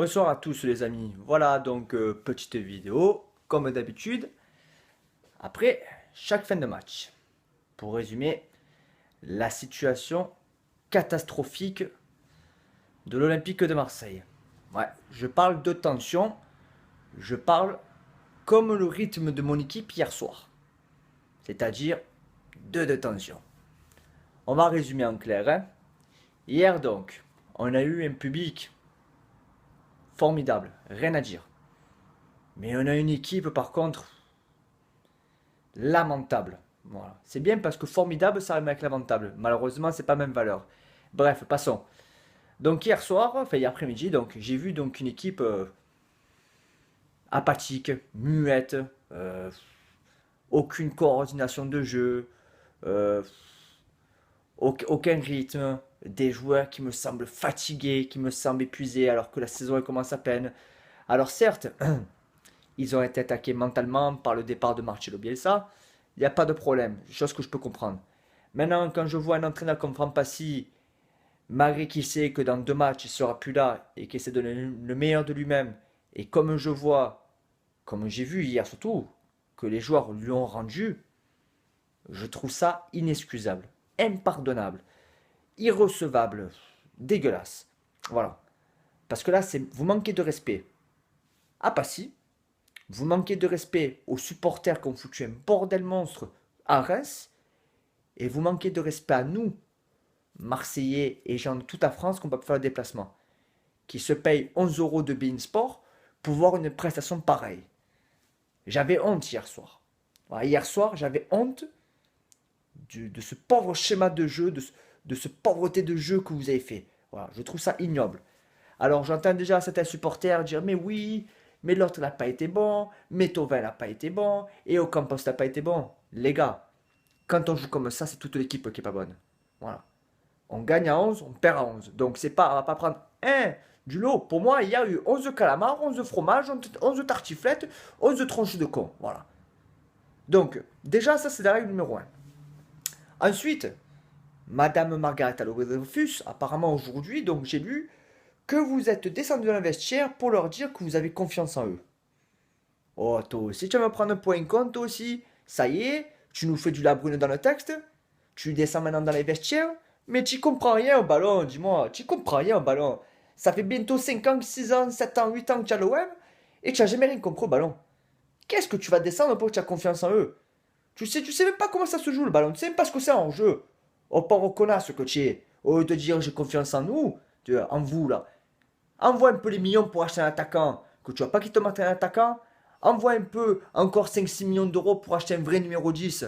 Bonsoir à tous les amis. Voilà donc petite vidéo comme d'habitude après chaque fin de match. Pour résumer la situation catastrophique de l'Olympique de Marseille. Ouais, je parle de tension, je parle comme le rythme de mon équipe hier soir. C'est-à-dire de tension. On va résumer en clair. Hein. Hier donc, on a eu un public formidable, rien à dire. Mais on a une équipe par contre lamentable. Voilà. C'est bien parce que formidable, ça rime avec lamentable. Malheureusement, c'est pas la même valeur. Bref, passons. Donc hier soir, enfin hier après-midi, donc j'ai vu donc une équipe apathique, muette, euh, aucune coordination de jeu, euh, aucun rythme, des joueurs qui me semblent fatigués, qui me semblent épuisés alors que la saison elle commence à peine. Alors certes, ils ont été attaqués mentalement par le départ de Marcelo Bielsa, il n'y a pas de problème, chose que je peux comprendre. Maintenant, quand je vois un entraîneur comme Passy, malgré qu'il sait que dans 2 matchs il sera plus là et qu'il essaie de donner le meilleur de lui-même, et comme je vois, comme j'ai vu hier surtout, que les joueurs lui ont rendu, je trouve ça inexcusable, impardonnable, irrecevable, dégueulasse. Voilà. Parce que là, vous manquez de respect à Passy, vous manquez de respect aux supporters qui ont foutu un bordel monstre à Reims, et vous manquez de respect à nous, Marseillais et gens de toute la France, qui ne peuvent pas faire le déplacement, qui se payent 11 euros de Bein Sport pour voir une prestation pareille. J'avais honte hier soir. Voilà, hier soir, j'avais honte de ce pauvre schéma de jeu, de ce pauvreté de jeu que vous avez fait. Voilà, je trouve ça ignoble. Alors j'entends déjà certains supporters dire mais oui, mais l'autre n'a pas été bon, mais Tovin n'a pas été bon, et Ocampos n'a pas été bon. Les gars, quand on joue comme ça, c'est toute l'équipe qui est pas bonne. Voilà. On gagne à 11, on perd à 11. Donc c'est pas, on va pas prendre un du lot. Pour moi, il y a eu 11 calamars, 11 fromages, 11 tartiflettes, 11 tronches de con. Voilà. Donc, déjà, ça c'est la règle numéro un. Ensuite, Madame Margaret Alofus, apparemment aujourd'hui, donc j'ai lu que vous êtes descendu dans le vestiaire pour leur dire que vous avez confiance en eux. Oh, toi aussi, tu vas me prendre un point compte, toi aussi. Ça y est, tu nous fais du labrune dans le texte. Tu descends maintenant dans les vestiaires. Mais tu comprends rien au ballon, dis-moi. Tu comprends rien au ballon. Ça fait bientôt 5 ans, 6 ans, 7 ans, 8 ans que tu as le web. Et tu n'as jamais rien compris au ballon. Qu'est-ce que tu vas descendre pour que tu as confiance en eux? Tu sais même pas comment ça se joue le ballon. Tu sais même pas ce que c'est en jeu. Oh, pauvre connasse que tu es. Au lieu de dire j'ai confiance en nous, en vous là. Envoie un peu les millions pour acheter un attaquant, que tu vas pas qu'il te mette un attaquant. Envoie un peu, encore 5-6 millions d'euros pour acheter un vrai numéro 10.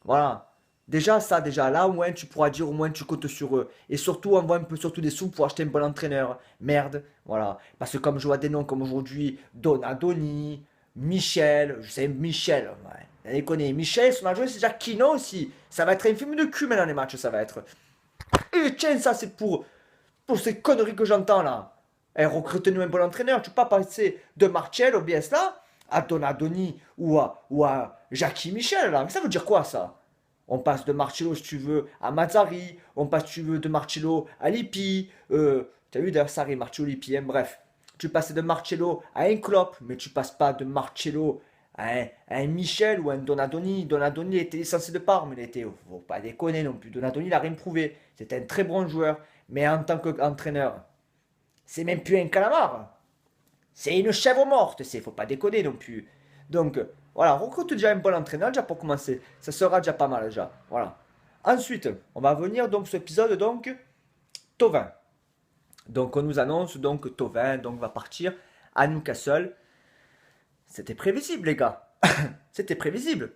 Voilà. Déjà, ça, déjà, là, au moins, tu pourras dire, au moins, tu comptes sur eux. Et surtout, envoie un peu, surtout des sous pour acheter un bon entraîneur. Merde. Voilà. Parce que comme je vois des noms comme aujourd'hui, Donadoni, Michel, je sais, Michel, ouais. Allez, connaît. Michel, son adjoint, c'est déjà Kino aussi. Ça va être un film de cul maintenant, les matchs, ça va être. Et tiens, ça, c'est pour ces conneries que j'entends là. Eh, recrute-nous un bon entraîneur. Tu peux pas passer de Marcel bien cela à Donadoni ou à Jackie Michel là. Mais ça veut dire quoi ça? On passe de Marcelo si tu veux à Mazzari, on passe si tu veux de Marcelo à Lippi. Tu as vu d'ailleurs Sarri, Marcelo, Lippi, hein, bref. Tu passes de Marcelo à un Klopp, mais tu passes pas de Marcelo à un Michel ou à un Donadoni. Donadoni était censé de Parme, il était, faut pas déconner non plus. Donadoni, il a rien prouvé. C'était un très bon joueur, mais en tant qu'entraîneur, c'est même plus un calamar. C'est une chèvre morte, faut pas déconner non plus. Donc, voilà, recrute déjà un bon entraîneur, déjà pour commencer. Ça sera déjà pas mal, déjà. Voilà. Ensuite, on va venir donc sur l'épisode, donc, Tovin. Donc, on nous annonce, donc, Tovin, donc, va partir à Newcastle. C'était prévisible, les gars. C'était prévisible.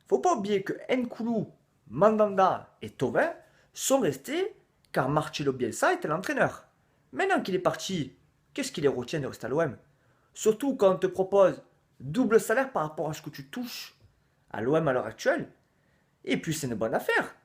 Faut pas oublier que Nkoulou, Mandanda et Tovin sont restés car Marcelo Bielsa était l'entraîneur. Maintenant qu'il est parti, qu'est-ce qui les retient de rester à l'OM? Surtout quand on te propose double salaire par rapport à ce que tu touches à l'OM à l'heure actuelle. Et puis c'est une bonne affaire.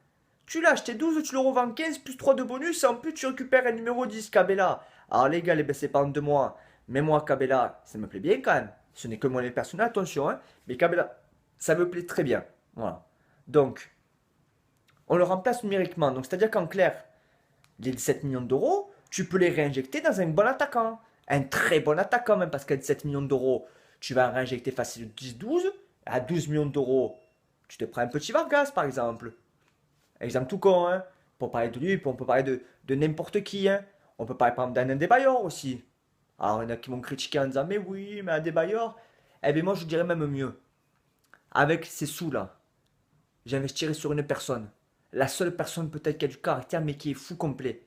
Tu l'as acheté 12, tu le revends 15 plus 3 de bonus et en plus tu récupères un numéro 10, Cabella. Alors les gars, les baissez pas en 2 mois. Mais moi, Cabella, ça me plaît bien quand même. Ce n'est que mon avis personnel, attention, hein. Mais Cabella, ça me plaît très bien. Voilà. Donc, on le remplace numériquement. Donc, c'est-à-dire qu'en clair, les 17 millions d'euros, tu peux les réinjecter dans un bon attaquant. Un très bon attaquant même, parce qu'à 17 millions d'euros, tu vas en réinjecter facile 10-12. À 12 millions d'euros, tu te prends un petit Vargas, par exemple. Exemple tout con, hein. Pour parler de lui, on peut parler de n'importe qui, hein. On peut parler par exemple d'un Adebayor aussi. Alors, il y en a qui m'ont critiqué en disant, mais oui, mais Adebayor. Eh bien, moi, je dirais même mieux. Avec ces sous-là, j'investirais sur une personne. La seule personne peut-être qui a du caractère, mais qui est fou complet.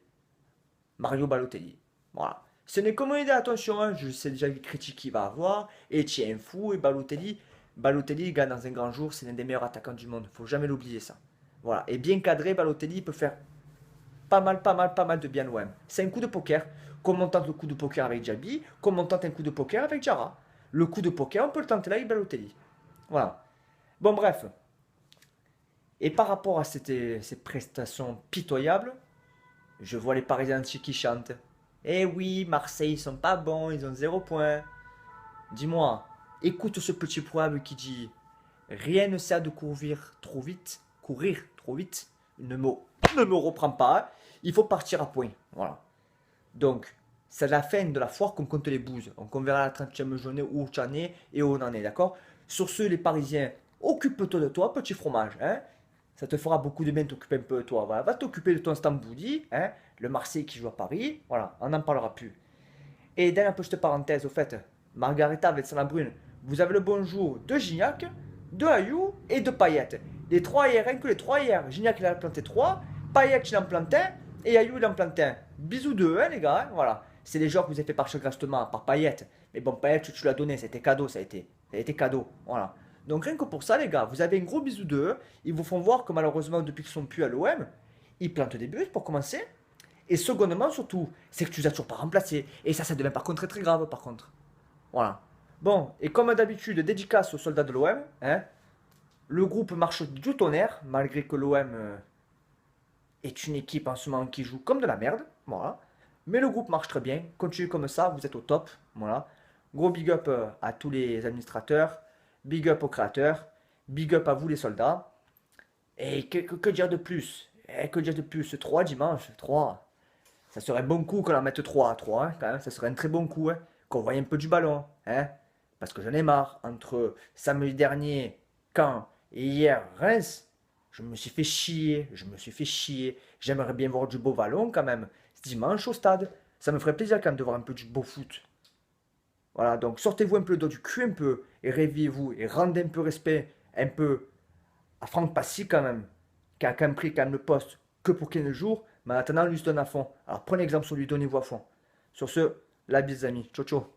Mario Balotelli. Voilà. Ce n'est que mon idée, attention, hein. Je sais déjà les critiques qu'il va avoir. Et tiens, fou, et Balotelli. Balotelli, il gagne dans un grand jour, c'est l'un des meilleurs attaquants du monde. Faut jamais l'oublier, ça. Voilà. Et bien cadré, Balotelli peut faire pas mal de bien l'OM. C'est un coup de poker, comme on tente le coup de poker avec Jabi, comme on tente un coup de poker avec Jara. Le coup de poker, on peut le tenter là avec Balotelli. Voilà. Bon, bref. Et par rapport à ces prestations pitoyables, je vois les Parisiens qui chantent. Eh oui, Marseille, ils sont pas bons, ils ont 0 point. Dis-moi, écoute ce petit proverbe qui dit: rien ne sert de courir trop vite, ne me reprend pas, il faut partir à point. Voilà. Donc, c'est à la fin de la foire qu'on compte les bouses. Donc, on verra la 30e journée où tu en es et où on en est, d'accord? Sur ce, les Parisiens, occupe-toi de toi, petit fromage. Hein? Ça te fera beaucoup de bien de t'occuper un peu de toi. Voilà. Va t'occuper de ton Stamboudi, hein? Le Marseille qui joue à Paris. Voilà, on n'en parlera plus. Et dernière petite parenthèse, au fait, Margarita avec Brune, vous avez le bonjour de Gignac, de Ayou et de Payet. Les trois hier, rien que les trois hier. Gignac il en a planté trois, Payet il en planté un, et Ayou il en planté un. Bisous d'eux, hein, les gars, hein, voilà. C'est les joueurs que vous avez fait par gratuitement, par Payet. Mais bon, Payet, tu l'as donné, c'était cadeau, ça a été. Ça a été cadeau, voilà. Donc rien que pour ça, les gars, vous avez un gros bisou d'eux. Ils vous font voir que malheureusement, depuis qu'ils sont plus à l'OM, ils plantent des buts pour commencer. Et secondement, surtout, c'est que tu les as toujours pas remplacés. Et ça devient par contre très très grave, par contre. Voilà. Bon, et comme d'habitude, dédicace aux soldats de l'OM. Hein, le groupe marche du tonnerre, malgré que l'OM est une équipe en ce moment qui joue comme de la merde. Voilà. Mais le groupe marche très bien. Continuez comme ça, vous êtes au top. Voilà. Gros big up à tous les administrateurs. Big up aux créateurs. Big up à vous les soldats. Et que dire de plus? Que dire de plus? 3 dimanche, 3. Ça serait un bon coup qu'on en mette 3 à 3, hein, quand même. Ça serait un très bon coup, hein, qu'on voie un peu du ballon. Hein, parce que j'en ai marre. Entre samedi dernier, Caen, et hier, Reims, je me suis fait chier. Je me suis fait chier. J'aimerais bien voir du beau ballon, quand même. Dimanche au stade. Ça me ferait plaisir, quand même, de voir un peu du beau foot. Voilà, donc sortez-vous un peu le dos du cul, un peu. Et réveillez-vous. Et rendez un peu respect, un peu, à Franck Passy, quand même. Qui a quand même pris quand même le poste que pour 15 jours. Mais maintenant, lui se donne à fond. Alors prenez exemple sur lui, donnez-vous à fond. Sur ce, la bise, amis. Ciao, ciao.